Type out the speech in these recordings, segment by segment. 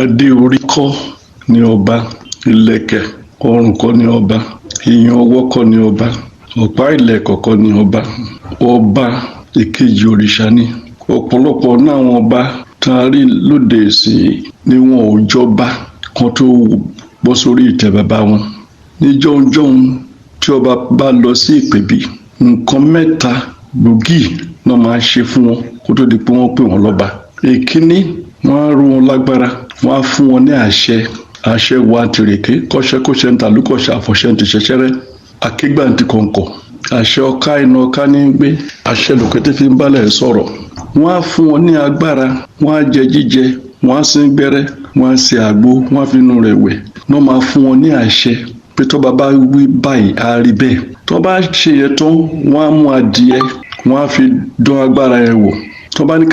Adé orí kọ́ ni ọba, ìlẹ̀kẹ̀ ọrùn kọ́ ni ọba, ìyàn ọwọ́ kọ́ ni ọba, ọ̀pá ìlẹ̀kọ̀ kọ́ ni ọba. Ọba ìkejì òrìṣà ni. Ọ̀pọ̀lọpọ̀ náà àwọn ọba tá a rí lóde ìsìn ni wọn ò jọba kan tó bọ́ sórí ìtẹ́ bàbá wọn. Ní jọ́hunjọ́hun tí ọba bá lọ sí ìpèbí, nǹkan mẹ́ta gbòógì náà máa ṣe fún wọn kó tó di pé wọ́n pè wọ́n lọ́ba. Èkíní, wọ́n á rú wọn lágbára, wọ́n á fún wọn ní àṣẹ wa tìrèké, kọ́ṣẹ́kọ́ṣẹ́ ń tàlúkọ̀ṣẹ́ àfọ̀ṣẹ́ ń ti ṣẹṣẹ́rẹ́, akégbà ń ti kọ̀ǹkọ̀, àṣẹ ọ̀ká iná ọ̀ká ní gbé, àṣẹ lòkété fi ń bálẹ̀ sọ̀rọ̀. Wọ́n á fún wọn ní agbára, wọ́n á jẹ jíjẹ, wọ́n á sín gbẹ́rẹ́, wọ́n á ṣe àgbo, wọ́n á fi inú rẹ̀ wẹ̀. Wọ́n máa fún wọn ní àṣẹ pé tó bá bá wí báyìí á rí bẹ́ẹ̀. Tó bá ṣe yẹn tán, wọ́n á mú adìẹ, wọ́n á fi dán agbára yẹn wò. Tó bá ní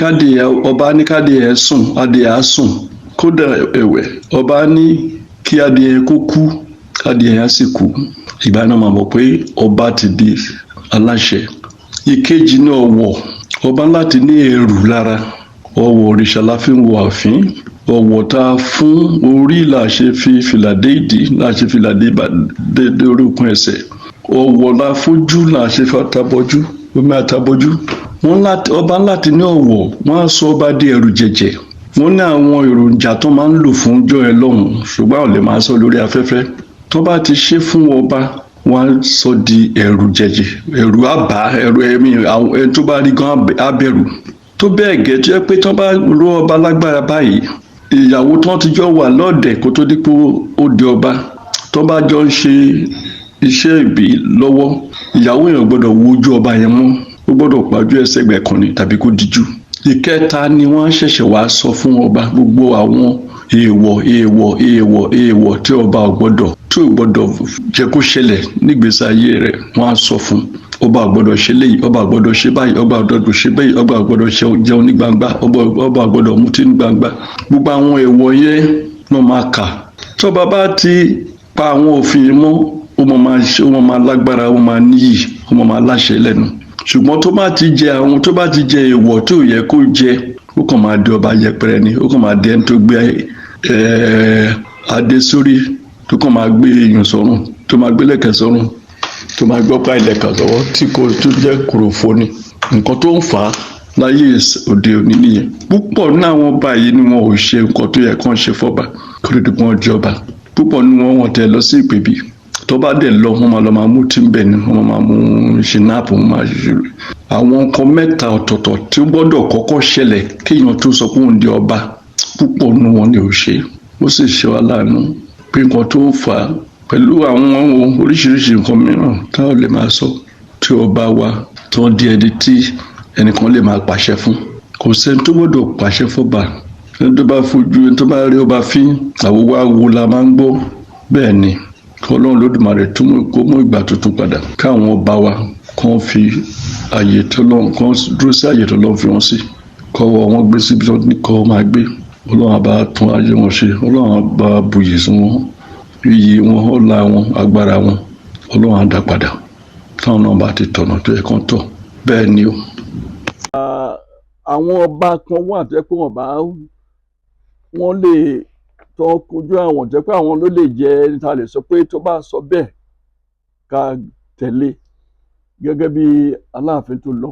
ọba ní kádìẹ sùn, adìẹ á sùn. Kódà ẹ̀wẹ̀, ọba ní kí adìẹ kó kú, adìẹ á sì kú. Ìgbà náà máa mọ̀ pé ọba ti di aláṣẹ. Ìkejì ní ọ̀wọ̀. Ọba láti ní ẹrù lára. Ọ̀wọ̀ òrìṣà la fi ń wọ ààfin. Ọ̀wọ̀ tá a fún orí là ṣe fi fìlà dé ìdí, là ṣe fìlà dé orúnkún ẹsẹ̀. Ọ̀wọ̀ la fojú là ṣe fi àtàbọ̀jú, omi àtàbọ̀jú. Ọba láti ní ọ̀wọ̀, wọ́n á sọ ọba di ẹrù jẹ̀jẹ̀. Wọ́n ní àwọn èròjà tó máa ń lò fún ọjọ́ ẹ lọ́hùn, ṣùgbọ́n ò lè máa sọ lórí afẹ́fẹ́. Tó bá ti ṣe fún ọba, wọ́n á sọ di ẹrù jẹ̀jẹ̀, ẹrù àbá, ẹrù ẹ̀mí, ẹni tó bá rí gan abẹ̀rù. Tó bẹ́ẹ̀ gẹ́ tó yẹ pé tó bá rú ọba lágbára báyìí, ìyàwó tó ti jọ wà lọ́ọ̀dẹ̀ kó tó dípò ó di ọba, tó bá jọ ń ṣe iṣẹ́ ìbí lọ́wọ́, ìyàwó yẹn gbọ́dọ̀ wo ojú ọba yẹn mọ́, ó gbọ́dọ̀ pàjù ẹsẹ̀gbẹ̀ kan ni tàbí kó dijú. Ìkẹta ni wọ́n ṣẹ̀ṣẹ̀ wá sọ fún ọba gbogbo àwọn èèwọ̀ tí ọba ò gbọ́dọ̀ jẹ́ kó ṣẹlẹ̀ nígbésí ayé rẹ̀, wọ́n á sọ fún. Ọba ò gbọ́dọ̀ ṣe léyìí, ọba ò gbọ́dọ̀ ṣe báyìí, ọba ò gbọ́dọ̀ ṣe báyìí, ọba ò gbọ́dọ̀ jẹun ní gbangba, ọba ò gbọ́dọ̀ mutí ní gbangba. Gbogbo àwọn èèwọ̀ yẹn ló máa kà. Tọ́ba bá ti pa àwọn òfin mọ́, ó máa lágbára, ó máa níyì, ó máa láṣẹ lẹ́nu. Ṣùgbọ́n tó bá ti jẹ èèwọ̀ tó yẹ kó jẹ, ó kàn máa di ọba yẹpẹrẹ ni, ó kàn máa di ẹni tó gbé adé sórí, tó kàn máa gbé èèyàn sọ́rùn, tó máa gbé lẹ̀kẹ̀ sọ́rùn, tó máa gbọ́pá ìlẹ̀kẹ̀ sọ́wọ́ tí kò tó jẹ́ kòròfo ni. Nǹkan tó ń fà á láyé òde òní nìyẹn. Púpọ̀ nínú àwọn ọba yìí ni wọn ò ṣe nǹkan tó yẹ kán ṣe fọ́ba kó lè dìbò wọn jọba. Púpọ̀ nínú wọn tẹ̀ lọ sí ìpèbí. Tó bá dẹ̀ lọ, wọ́n máa lọ máa mú tíńbẹ̀ ni, wọ́n máa mú ṣìnáàpù, wọ́n máa ṣe. Àwọn nǹkan mẹ́ta ọ̀tọ̀ọ̀tọ̀ tí ó gbọ́dọ̀ kọ́kọ́ ṣẹlẹ̀ kéèyàn tó sọ pé òun di ọba, púpọ̀ nínú wọn ni ò ṣe. Ó sì ṣe wá láàánú pé nǹkan tó ń fà á pẹ̀lú àwọn oríṣiríṣi nǹkan mìíràn táwọn lè máa sọ tí ọba wa tó di ẹni tí ẹnìkan lè máa pàṣẹ fún. Kò sẹ́ni tó gbọ́dọ̀ pàṣẹ fọ́ba. Ẹni tó bá rí ọba fín, àwòwá wo la máa ń gbọ́. Bẹ́ẹ̀ ni Ọlọ́run Olódùmarè kó mú ìgbà tuntun padà, káwọn ọba wa kàn fi àyè tọ́lọ́run, kàn dúró sí àyè tọ́lọ́run fi wọ́n sí, kọ́wọ́ wọn gbé síbi tó ní kọ́ máa gbé. Ọlọ́run á bá tún ayé wọn ṣe, Ọlọ́run á bá buyì sí wọn, iyì wọn, ọlá wọn, agbára wọn, Ọlọ́run á dá padà táwọn náà bá ti tọ̀nà tó yẹ kán tọ̀. Bẹ́ẹ̀ ni o. Àwọn ọba kan wà tó yẹ pé wọ́n lè tó kojú àwọn jẹ́ pé àwọn ló lè jẹ́ ẹni tá a lè sọ pé tó bá sọ bẹ́ẹ̀ ká tẹ̀lé, gẹ́gẹ́ bí Aláàfin tó lọ.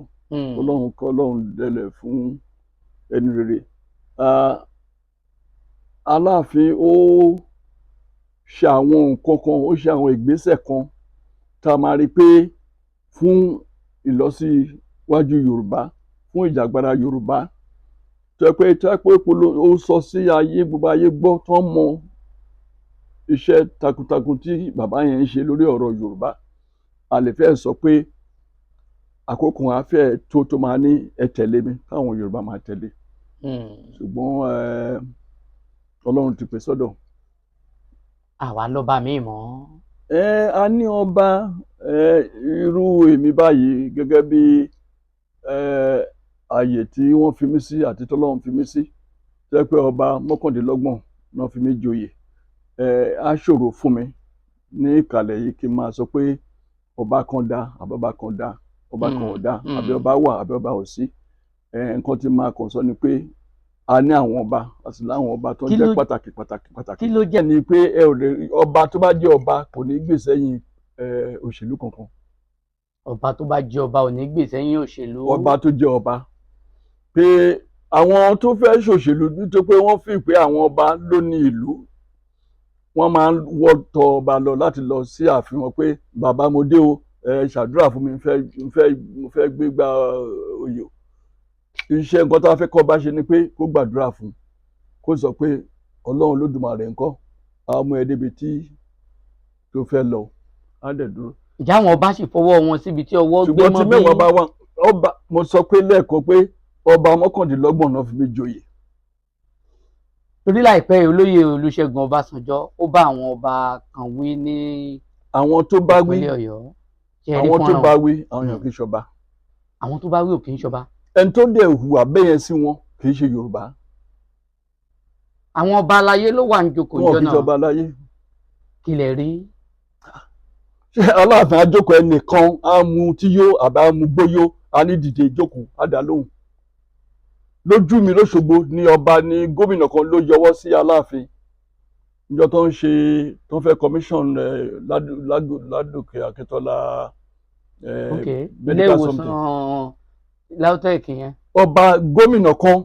Ọlọ́run dẹlẹ̀ fún ẹni rere. Aláàfin ó ṣe àwọn nǹkan kan, ó ṣe àwọn ìgbésẹ̀ kan tá a máa rí pé fún ìlọsíwájú Yorùbá, fún ìjàgbara Yorùbá, tó yẹ pé ó sọ sí ayé, gbogbo ayé gbọ́, tó ń mọ iṣẹ́ takuntakun tí bàbá yẹn ń ṣe lórí ọ̀rọ̀ Yorùbá. A lè fẹ́ sọ pé àkókò afẹ́ tó máa ní ẹ tẹ̀lé mi, káwọn Yorùbá máa tẹ̀lé. Ṣùgbọ́n Ọlọ́run ti pè sọ́dọ̀. Àwa lọ́ba míì mọ́. A ní ọba irú èmi báyìí, gẹ́gẹ́ bí ààyè tí wọ́n fi mí sí àti tọ́lọ́run fi mí sí, tó yẹ pé ọba 29 náà fi mí joyè. Á ṣòro fún mi ní ìkàlẹ̀ yìí kí n máa sọ pé ọba kan dá àbí ọba kan dá, ọba kan ò dá, àbí ọba wà àbí ọba ò sí. Nǹkan tí máa kàn sọ ni pé a ní àwọn ọba a sì láwọn ọba tó Kí jẹ́ ló- pàtàkì. kí ló jẹ́ ni pé ẹ ò lè ọba tó bá jẹ́ ọba kò ní gbè sẹ́yìn òṣèlú kankan. ọba tó bá jẹ́ ọba ò ní gbè sẹ́yìn òṣèlú? Ọba tó jẹ́ ọba pé àwọn tó fẹ́ ṣòṣèlú nítorí pé wọ́n fi pé àwọn ọba ló ní ìlú wọ́n máa ń wọ́ tọ ọba lọ láti lọ sí ààfin wọn pé bàbá mo dé o ẹ ṣàdúrà fún mi mo fẹ́ gbégbá oyè. Iṣẹ́ nǹkan tó wá fẹ́ kọ́ bá ṣe ni pé kó gbàdúrà fún kó sọ pé Ọlọ́run Olódùmarè ńkọ́ á mú ẹ débi tí tó fẹ́ lọ á dẹ̀ dúró. ìjà àwọn ọba sì fọwọ́ wọn síbi tí ọwọ́ gbé ṣùgbọ́n mọ́ tí mẹ́wàá bá wà ọba mo sọ pé lẹ́ẹ̀kan pé ọba mọ́kàndínlọ́gbọ̀n náà fi mí joyè. torí láìpẹ́ olóyè Olúṣẹ́gun Ọbásanjọ́ ó bá àwọn ọba kan wí ní àwọn tó bá wí ìpínlẹ̀ Ọ̀yọ́. Ṣé ẹ rí àwọn tó fọ́nrán bá wọn? wí àwọn èèyàn kì í ṣọba. àwọn tó bá wí ò kì í ṣọba. ẹni tó dẹ̀ hùwà bẹ́yẹn sí wọn kì í ṣe Yorùbá. àwọn ọba aláyé ló wà ní jókòó wọn ìjọ kì í náà. ṣọba láyé. kí lẹ rí? ṣé Aláàfin àjókòó ẹnìkan á mu tíyó àbá á mu gbóyó á ní dìde ìjókòó á dá lóhùn. lójú mi lóṣogbo ní ọba ní gómìnà kan ló yọwọ́ sí Aláàfin níjọ́ tó ń ṣe tó ń fẹ́ commission Ládòkè Akíntọ́lá ok ilé medical ìwòsàn something. LAUTECH yẹn. ọba gómìnà kan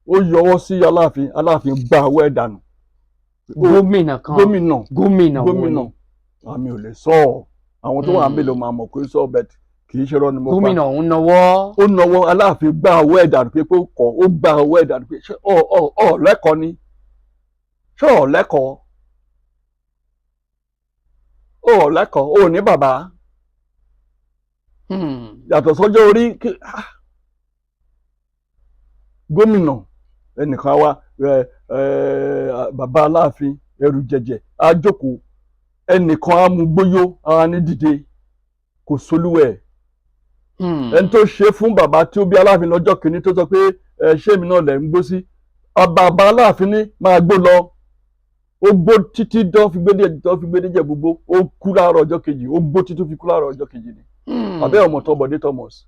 ó yọwọ́ sí Aláàfin Aláàfin gba àwọ̀ ẹ̀ dànù. gómìnà kan gómìnà wo ni? àmì ò lè sọ ọ àwọn tó wà ń bẹ ló máa mọ̀ pé sọ bẹ́ẹ̀ kì í ṣe rọ ni mo pa. gómìnà òun nawọ́. ó nawọ́ Aláàfin gba àwọ̀ ẹ̀ dànù pé ó gba àwọ̀ ẹ̀ dànù pé ṣé ọ lẹ́kọ̀ọ́ ni ṣé ọ lẹ́kọ̀ọ́ ọ lẹ́kọ̀ọ́ ò ní bàbá yàtọ̀ sọ́jọ́ orí gómìnà ẹnìkan wá bàbá Aláàfin ẹrù jẹjẹ á jókòó ẹnìkan á mú gbóyó á ní dìde kò sólúwẹ̀. ẹni tó ṣe fún bàbá tí ó bí Aláàfin lọ́jọ́ kìíní tó sọ pé ṣé mi náà lẹ̀ ń gbó sí bàbá Aláàfin ní máa gbó lọ ó gbó títí tó fi gbé dé Jẹ̀bú-Igbó ó kú láàárọ̀ ọjọ́ kejì ó gbó títí tó fi kú láàárọ̀ ọjọ́ kejì ni. àbẹ́ ọmọ tó Bọ̀dé Thomas.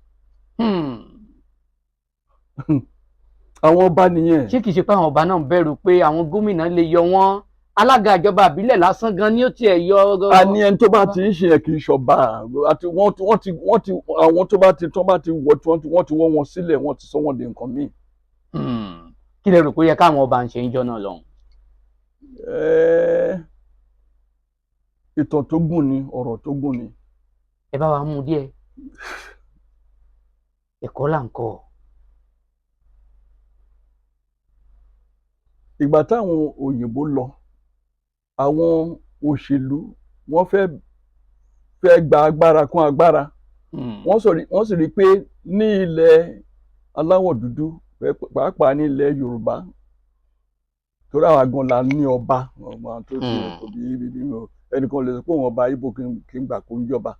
àwọn ọba nìyẹn. ṣé kìí ṣe pé àwọn ọba náà bẹ̀rù pé àwọn gómìnà lè yọ wọ́n alága ìjọba àbílẹ̀ lásán gan ni ó tiẹ̀ yọ. a ní ẹni tó bá ti ń ṣe ẹ̀ kì í ṣọba àti àwọn tó bá ti wọ́n ti wọ́ wọn sílẹ̀ wọ́n ti sọ wọ́n di nǹkan míì. kí lẹ rò pé ó yẹ káwọn ọba ń ṣe ń jọ náà lọ́hùn? ìtàn tó gùn ni ọ̀rọ̀ tó gùn ni. ẹ bá wa mú díẹ̀ ẹ̀kọ́ là ń kọ́. ìgbà táwọn òyìnbó lọ àwọn òṣèlú wọ́n fẹ́ gba agbára kún agbára wọ́n sì rí i pé ní ilẹ̀ aláwọ̀ dúdú pàápàá ní ilẹ̀ Yorùbá torí àwọn àgàn là ní ọba tó ti ẹnìkan lè sọ pé òun ọba Ìgbò kì í gbà kó ń jọba.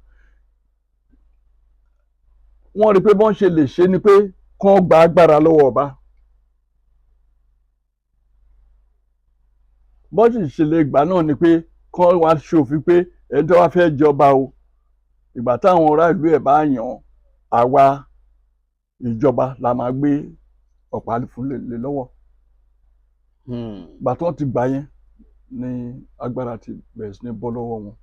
wọ́n rí i pé bọ́n ṣe lè ṣe ni pé kán gba agbára lọ́wọ́ ọba. bọ́n sì ṣe lè gbà náà ni pé kán wá ṣòfin pé ẹni tó wá fẹ́ jọba o ìgbà táwọn ará ìlú ẹ̀ bá yàn àwa ìjọba la máa gbé ọ̀pá fún lé lọ́wọ́. ìgbà tí wọ́n ti gbà yẹn ni agbára ti bẹ̀rẹ̀ sí ní bọ́ lọ́wọ́ wọn.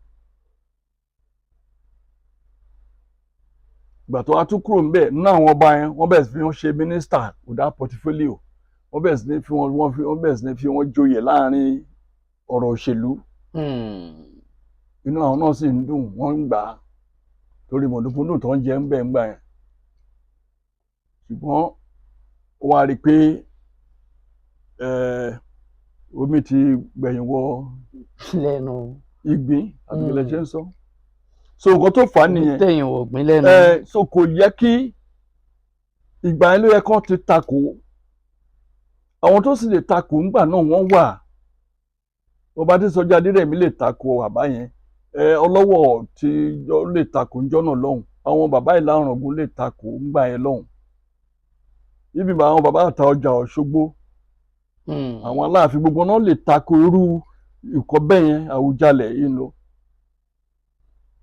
ìgbà tó wá tún kúrò níbẹ̀ nínú àwọn ọba yẹn wọ́n bẹ̀rẹ̀ sí fi wọ́n ṣe mínísítà without portfolio wọ́n bẹ̀rẹ̀ sí ní fi wọ́n joyè láàrin ọ̀rọ̀ òṣèlú. inú àwọn náà sì ń dùn wọ́n ń gbà á torí mọ̀dúnkúndùn tó ń jẹ ń bẹ̀ ń gbà yẹn. ṣùgbọ́n ó wá rí i pé omi ti gbẹ̀yìn wọ lẹ́nu ìgbín àbíkẹ́lẹ́ ṣe ń sọ. so nǹkan tó fà á nìyẹn. tẹ̀yìn wọ̀ gbín lẹ́nu. so kò yẹ kí ìgbà yẹn ló yẹ kán ti takò àwọn tó sì lè takò ńgbà náà wọ́n wà. ọba tí Sọjí Adérẹ̀mí lè takò àbá yẹn Ọlọ́wọ̀ tí lè takò ńjọ́ náà lọ́hùn àwọn bàbá Ìlà Ọ̀ràngún lè takò ńgbà yẹn lọ́hùn ibi àwọn bàbá àta ọjà Òṣogbo àwọn Aláàfin gbogbo náà lè takò irú ìkọ́ bẹ́ẹ̀ yẹn Àwùjalẹ̀ yìí lọ.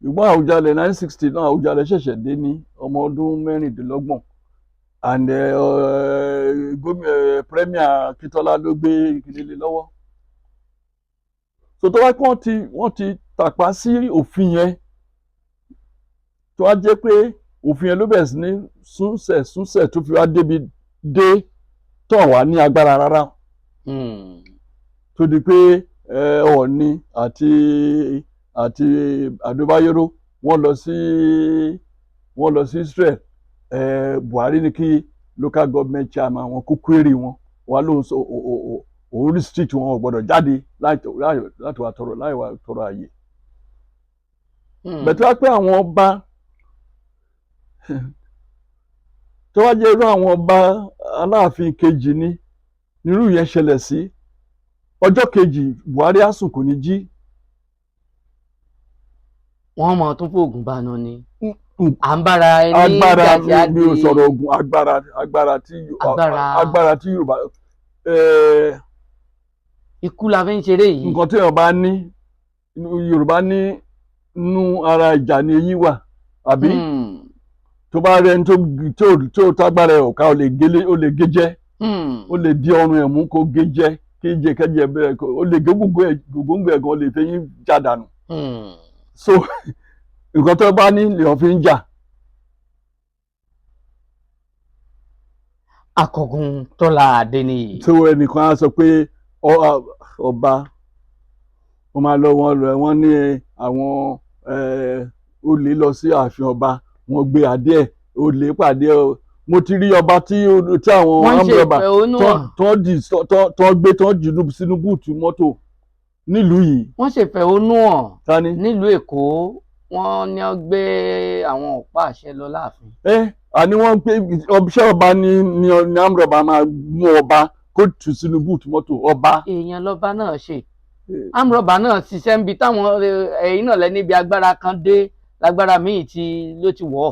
ṣùgbọ́n Àwùjalẹ̀ 1960 náà Àwùjalẹ̀ ṣẹ̀ṣẹ̀ dé ní ọmọ ọdún mẹ́rìndínlọ́gbọ̀n and premier Akíntọ́lá ló gbé ìkìlẹ̀ lọ́wọ́. So tó wá pé wọ́n ti tàpá sí òfin yẹn tó wá jẹ́ pé òfin yẹn ló bẹ̀rẹ̀ sí ní súnṣẹ̀ tó fi wá débi dé tó wà ní agbára rárá. Tó di pé Ọọ̀ni àti Adébáyérò wọ́n lọ sí Israel. Buhari ní kí local government chairman wọn kó query wọn wà lóhùn sọ òun restrict wọn ò gbọ́dọ̀ jáde láti wà tọrọ àyè. Bẹ̀tẹ̀ wá pé àwọn ọba tó wá jẹ́ irú àwọn ọba Aláàfin kejì ni nírú yẹn ṣẹlẹ̀ sí ọjọ́ kejì Buhari á sùn kò ní jí. Wọ́n mọ̀ tún fòògùn bá náà ni. À ń bára ẹni agbára mi ò sọ̀rọ̀ ogun agbára tí Yorùbá. Ikú la fi ń ṣeré yìí. Nǹkan tí Yorùbá ní nú ara ìjà ni eyín wà àbí tó bá rẹ ní tó tágbára ẹ̀ ọ̀ka ó lè gé jẹ́ ó lè di ọrùn ẹ̀ mú kó gé jẹ́ kẹ́jẹ bẹ́ẹ̀ ó lè gé gbogbo ẹ̀ gan ó lè fẹ́yìn já dànù. So nǹkan tó bá ní lèèyàn fi ń jà. Akogun Tola Adeniyi. Tó ẹnìkan á sọ pé ọba wọ́n máa lọ wọ́n ní àwọn olè lọ sí ààfin ọba wọ́n gbé adé ẹ̀ olè pàdé ẹ̀. Mo ti rí ọba tí àwọn amúrọ̀bà tó gbé tó jù sínú búùtù mọ́tò nílùú yìí. Wọ́n ṣèfẹ̀hónú hàn nílùú Èkó. Wọ́n ní ó gbé àwọn ọ̀pá àṣẹ lọ láàfin. Àní wọ́n gbé ọbíṣẹ́ ọba ní amúrọ̀bà máa mú ọba kó tù sínú búùtù mọ́tò ọba. Èèyàn lọ́ba náà ṣe. Amúrọ̀bà náà ṣiṣẹ́ níbi táwọn ẹ̀yìn náà lẹ́ni ibi agbára kan dé lágbára míì ló ti wọ̀.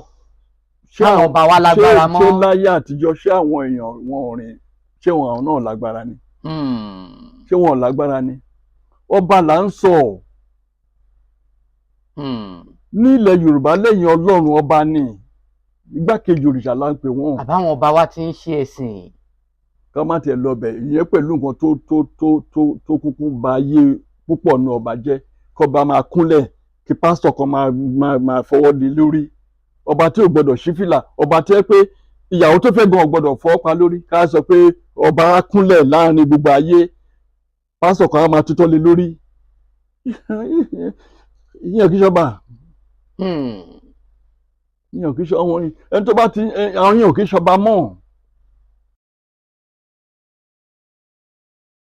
Ṣé àwọn ọba wa lágbára mọ́? Ṣé láyé àtijọ́ ṣé àwọn èèyàn wọn ò rìn ṣé wọn náà lágbára ni? Ṣé wọn ò lágbára ni? Ọba là ń sọ. Ní ilẹ̀ Yorùbá lẹ́yìn Ọlọ́run ọba ni igbákejì òrìṣà là ń pè wọ́n. Àbáwọn ọba wa ti ń ṣe ẹ̀sìn. Ká má tiẹ̀ lọ bẹ̀ ìyẹn pẹ̀lú nǹkan tó kúkú ba ayé púpọ̀ ní ọba jẹ́ kọ́ba máa kúnlẹ̀ kí pásítọ̀ kan máa fọwọ́ lé lórí. Ọba tí ò gbọdọ̀ ṣí fìlà ọba tí ẹ pé ìyàwó tó fẹ́ gan ò gbọdọ̀ fọwọ́ pa lórí ká sọ pé ọba á kúnlẹ̀ láàrin gbogbo ayé pásítọ̀ kan á máa tutọ́ lé lórí. Ìyẹn kì í ṣọba. Ìyẹn kì í ṣọba ẹni tó bá ti àwọn yẹn ò kì í ṣọba mọ́.